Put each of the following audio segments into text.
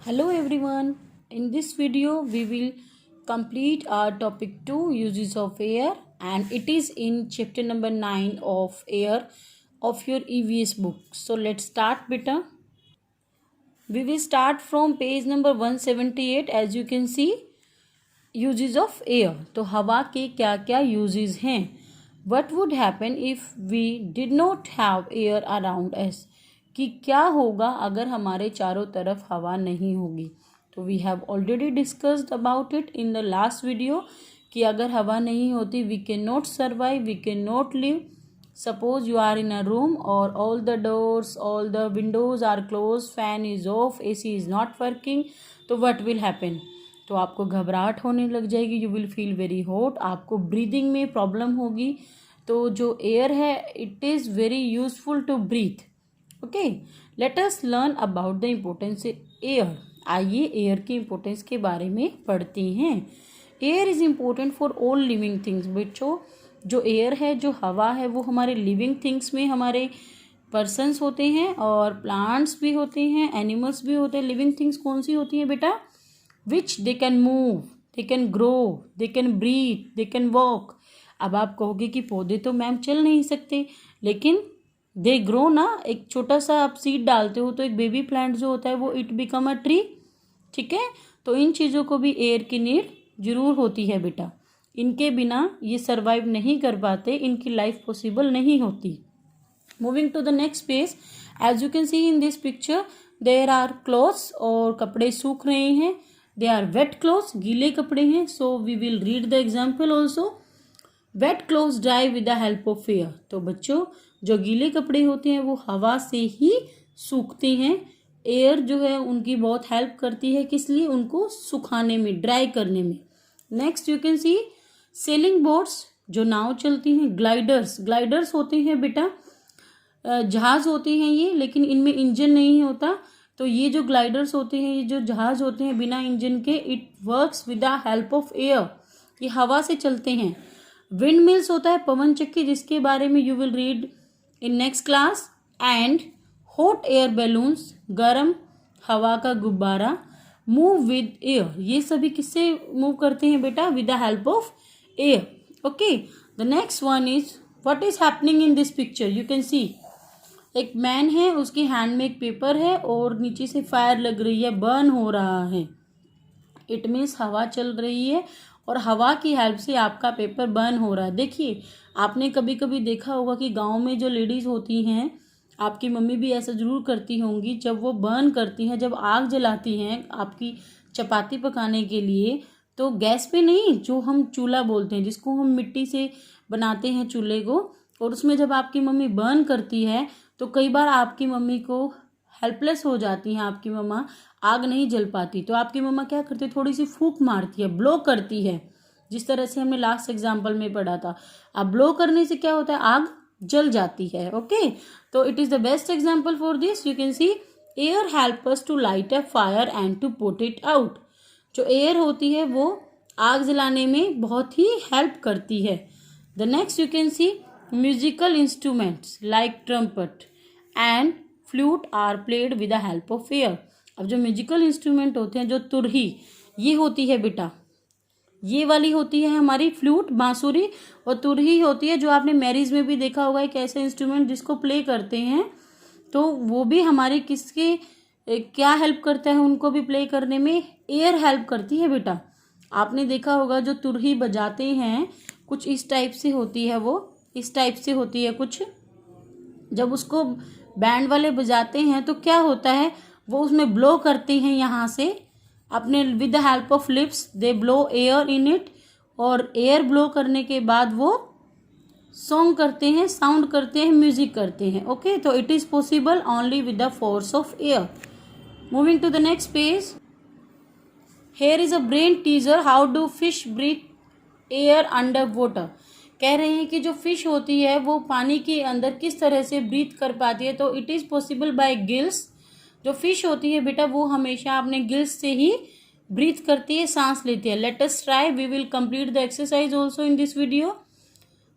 Hello everyone. In this video we will complete our topic 2 uses of air, and it is in chapter number 9 of air of your EVS book. So let's start beta. We will start from page number 178. As you can see, uses of air. तो हवा के क्या क्या uses हैं. What would happen if we did not have air around us? कि क्या होगा अगर हमारे चारों तरफ हवा नहीं होगी. तो we have already discussed about it in the last video कि अगर हवा नहीं होती we can not survive, we can not live. Suppose you are in a room और all the doors, all the windows are close, fan is off, AC is not working. तो what will happen? तो आपको घबराहट होने लग जाएगी, you will feel very hot, आपको breathing में प्रॉब्लम होगी. तो जो एयर है it is very useful to breathe. Okay, let us learn about the importance air. आइए एयर की इम्पोर्टेंस के बारे में पढ़ते हैं. Air is important for all living things. बच्चों, जो एयर है, जो हवा है, वो हमारे लिविंग थिंग्स में हमारे पर्सन्स होते हैं और प्लांट्स भी होते हैं, एनिमल्स भी होते हैं. लिविंग थिंग्स कौन सी होती हैं बेटा? Which they can move, they can grow, they can breathe, they can walk. अब आप कहोगे कि पौधे तो मैम चल नहीं सकते, लेकिन दे ग्रो ना. एक छोटा सा आप सीड डालते हो तो एक बेबी प्लांट जो होता है वो इट बिकम अ ट्री. ठीक है, तो इन चीज़ों को भी एयर की नीड जरूर होती है बेटा. इनके बिना ये सर्वाइव नहीं कर पाते, इनकी लाइफ पॉसिबल नहीं होती. Moving to the next page. As you can see in this picture there are clothes, और कपड़े सूख रहे हैं. दे आर वेट क्लॉथ्स, गीले कपड़े हैं. So we will read the example also. Wet clothes dry with the help of air. तो बच्चों, जो गीले कपड़े होते हैं वो हवा से ही सूखते हैं. एयर जो है उनकी बहुत हेल्प करती है, किस लिए? उनको सुखाने में, ड्राई करने में. Next you can C selling boats, जो नाव चलती हैं. ग्लाइडर्स, ग्लाइडर्स होते हैं बेटा, जहाज होते हैं ये, लेकिन इनमें इंजन नहीं होता. तो ये जो ग्लाइडर्स होते हैं, ये जो जहाज होते हैं बिना इंजन के, it works with the help of air. ये हवा से चलते हैं. विंड मिल्स होता है पवन चक्की, जिसके बारे में you will read in next class. And hot air balloons, गर्म हवा का गुब्बारा. मूव विद एयर, ये सभी किससे मूव करते हैं बेटा? With the help of air. Okay, the next one is what is happening in this picture. You can सी एक मैन है, उसके हैंड में एक पेपर है और नीचे से फायर लग रही है, बर्न हो रहा है. इट मीन्स हवा चल रही है और हवा की हेल्प से आपका पेपर बर्न हो रहा है. देखिए, आपने कभी कभी देखा होगा कि गांव में जो लेडीज होती हैं, आपकी मम्मी भी ऐसा जरूर करती होंगी, जब वो बर्न करती हैं, जब आग जलाती हैं आपकी चपाती पकाने के लिए, तो गैस पे नहीं, जो हम चूल्हा बोलते हैं, जिसको हम मिट्टी से बनाते हैं चूल्हे को, और उसमें जब आपकी मम्मी बर्न करती है तो कई बार आपकी मम्मी को हेल्पलेस हो जाती हैं, आपकी मम्मा आग नहीं जल पाती. तो आपकी मम्मा क्या करती है? थोड़ी सी फूंक मारती है, ब्लो करती है, जिस तरह से हमने लास्ट एग्जाम्पल में पढ़ा था. अब ब्लो करने से क्या होता है? आग जल जाती है. ओके, तो it is the best example for this. You can see air help us to light a fire and to put it out. जो एयर होती है वो आग जलाने में बहुत ही हेल्प करती है. The next you can see musical instruments like trumpet and flute are played with the help of air. अब जो म्यूजिकल इंस्ट्रूमेंट होते हैं, जो तुरही, ये होती है बेटा, ये वाली होती है हमारी फ्लूट, बांसुरी, और तुरही होती है जो आपने मैरिज में भी देखा होगा, एक ऐसा इंस्ट्रूमेंट जिसको प्ले करते हैं. तो वो भी हमारी किसके क्या हेल्प करता है? उनको भी प्ले करने में एयर हेल्प करती है बेटा. आपने देखा होगा जो तुरही बजाते हैं कुछ इस टाइप से होती है, वो इस टाइप से होती है कुछ. जब उसको बैंड वाले बजाते हैं तो क्या होता है? वो उसमें ब्लो करते हैं यहाँ से अपने, with the help of lips they blow air in it, और एयर ब्लो करने के बाद वो सॉन्ग करते हैं, साउंड करते हैं, म्यूजिक करते हैं. ओके, तो it is possible only with the force of air. Moving to the next page. Here is a brain teaser, how do fish breathe air under water. कह रहे हैं कि जो फिश होती है वो पानी के अंदर किस तरह से ब्रीथ कर पाती है. तो it is possible by gills. जो फिश होती है बेटा वो हमेशा अपने गिल्स से ही ब्रीथ करती है, सांस लेती है. Let us try, we will complete the exercise also in this video.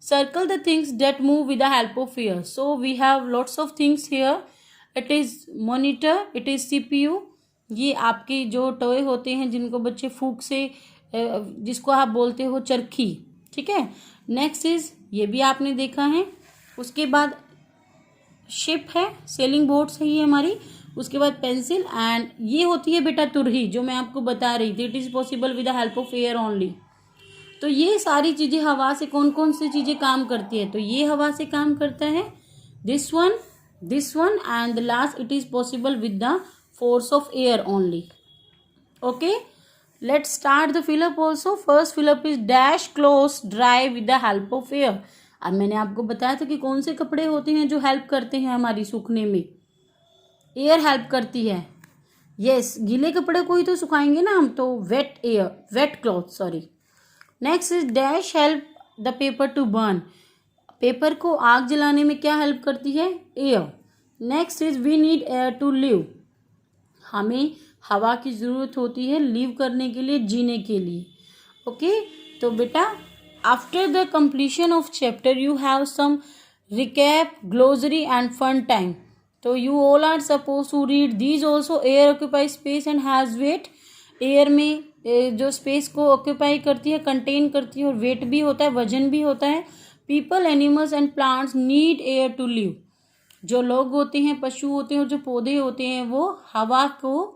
Circle the things that move with the help of air. So we have lots of things here. It is monitor, it is CPU, ये आपके जो toy होते हैं जिनको बच्चे फूंक से जिसको आप बोलते हो चरखी, ठीक है। नेक्स्ट इज, ये भी आपने देखा है। उसके बाद शिप है, सेलिंग बोट्स है ये हमारी। उसके बाद पेंसिल, एंड ये होती है बेटा तुरही, जो मैं आपको बता रही थी, it is possible with the help of air only. तो ये सारी चीज़ें हवा से कौन कौन सी चीज़ें काम करती है, तो ये हवा से काम करता है, this one and the last, it is possible with the force of air only. Okay, let's start the fill up also. First fill up is dash clothes dry with the help of air. अब मैंने आपको बताया था कि कौन से कपड़े होते हैं जो हेल्प करते हैं हमारी सूखने में, एयर हेल्प करती है। यस, गीले कपड़े को ही तो सुखाएंगे ना हम, तो wet cloth sorry. Next is dash help the paper to burn. Paper को आग जलाने में क्या हेल्प करती है, air. Next is we need air to live. हमें हवा की ज़रूरत होती है लिव करने के लिए, जीने के लिए। ओके, तो बेटा after the completion of chapter you have some recap, glossary and fun time. तो you all are suppose to read these also. Air occupy space and has weight. Air में जो स्पेस को ऑक्यूपाई करती है, contain करती है, और wait भी होता है, वजन भी होता है। People, animals and plants need air to live. जो लोग होते हैं, पशु होते हैं, और जो पौधे होते हैं, वो हवा को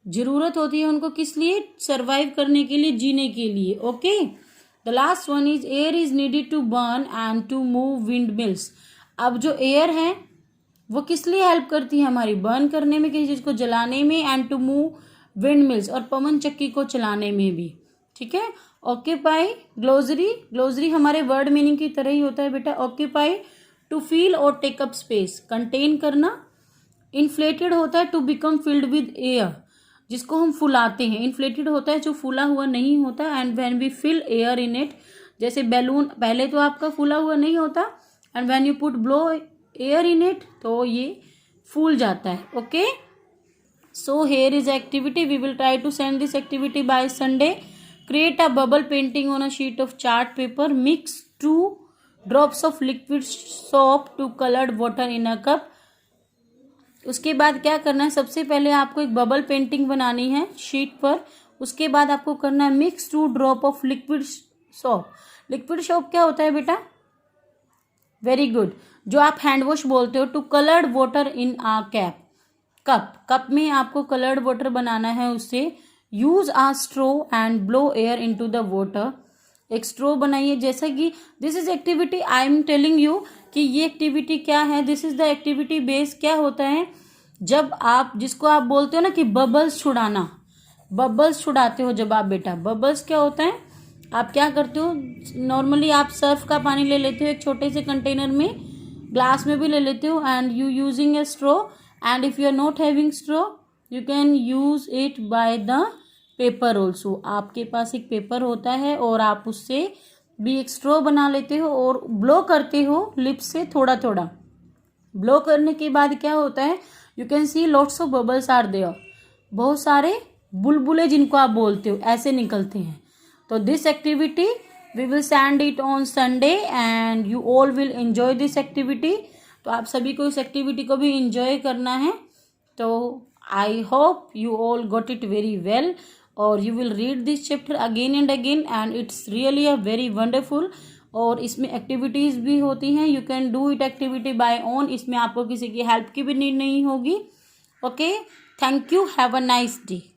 जरूरत होती है उनको, किस लिए, सर्वाइव करने के लिए, जीने के लिए। Okay, the last one is air is needed to burn and to move windmills. अब जो एयर है वो किस लिए हेल्प करती है हमारी, बर्न करने में, किसी चीज़ को जलाने में, and to move windmills, और पवन चक्की को चलाने में भी, ठीक है। ऑक्यूपाई, ग्लोसरी हमारे वर्ड मीनिंग की तरह ही होता है बेटा। ऑक्यूपाई, टू फील और टेक अप स्पेस, कंटेन करना। इन्फ्लेटेड होता है to become filled with air, जिसको हम फुलाते हैं। इन्फ्लेटेड होता है जो फूला हुआ नहीं होता, and when we fill air in it, जैसे बैलून पहले तो आपका फूला हुआ नहीं होता, and when you put blow air in it, तो ये फूल जाता है। Okay, so here is activity, we will try to send this activity by Sunday. Create a bubble painting on a sheet of chart paper, mix 2 drops of liquid soap to colored water in a cup। उसके बाद क्या करना है, सबसे पहले आपको एक bubble painting बनानी है शीट पर। उसके बाद आपको करना है mix 2 drop of liquid soap. Liquid soap क्या होता है बेटा, वेरी गुड, जो आप हैंड वॉश बोलते हो। Two coloured water in a cup में आपको कलर्ड वाटर बनाना है उससे। Use a straw and blow air into the water. एक स्ट्रो बनाइए, जैसा कि this is activity I am telling you कि ये एक्टिविटी क्या है, this is the activity base. क्या होता है, जब आप, जिसको आप बोलते हो ना कि बबल्स छुड़ाना, बबल्स छुड़ाते हो जब आप बेटा। बबल्स क्या होता है, आप क्या करते हो, नॉर्मली आप सर्फ का पानी ले लेते हो एक छोटे से कंटेनर में, ग्लास में भी ले लेते हो, and you using a straw, and if you are not having straw you can use it by the paper also. आपके पास एक पेपर होता है और आप उससे भी एक स्ट्रो बना लेते हो और ब्लो करते हो लिप्स से थोड़ा थोड़ा। ब्लो करने के बाद क्या होता है, you can see lots of bubbles are there, बहुत सारे बुलबुले जिनको आप बोलते हो ऐसे निकलते हैं। तो this activity we will send it on Sunday and you all will enjoy this activity. तो आप सभी को इस एक्टिविटी को भी एंजॉय करना है। तो I hope you all got it very well, और you will read this chapter again and again, and it's really a very wonderful. और इसमें एक्टिविटीज़ भी होती हैं, you can do it activity by own, इसमें आपको किसी की हेल्प की भी नीड नहीं होगी। Okay, thank you, have a nice day.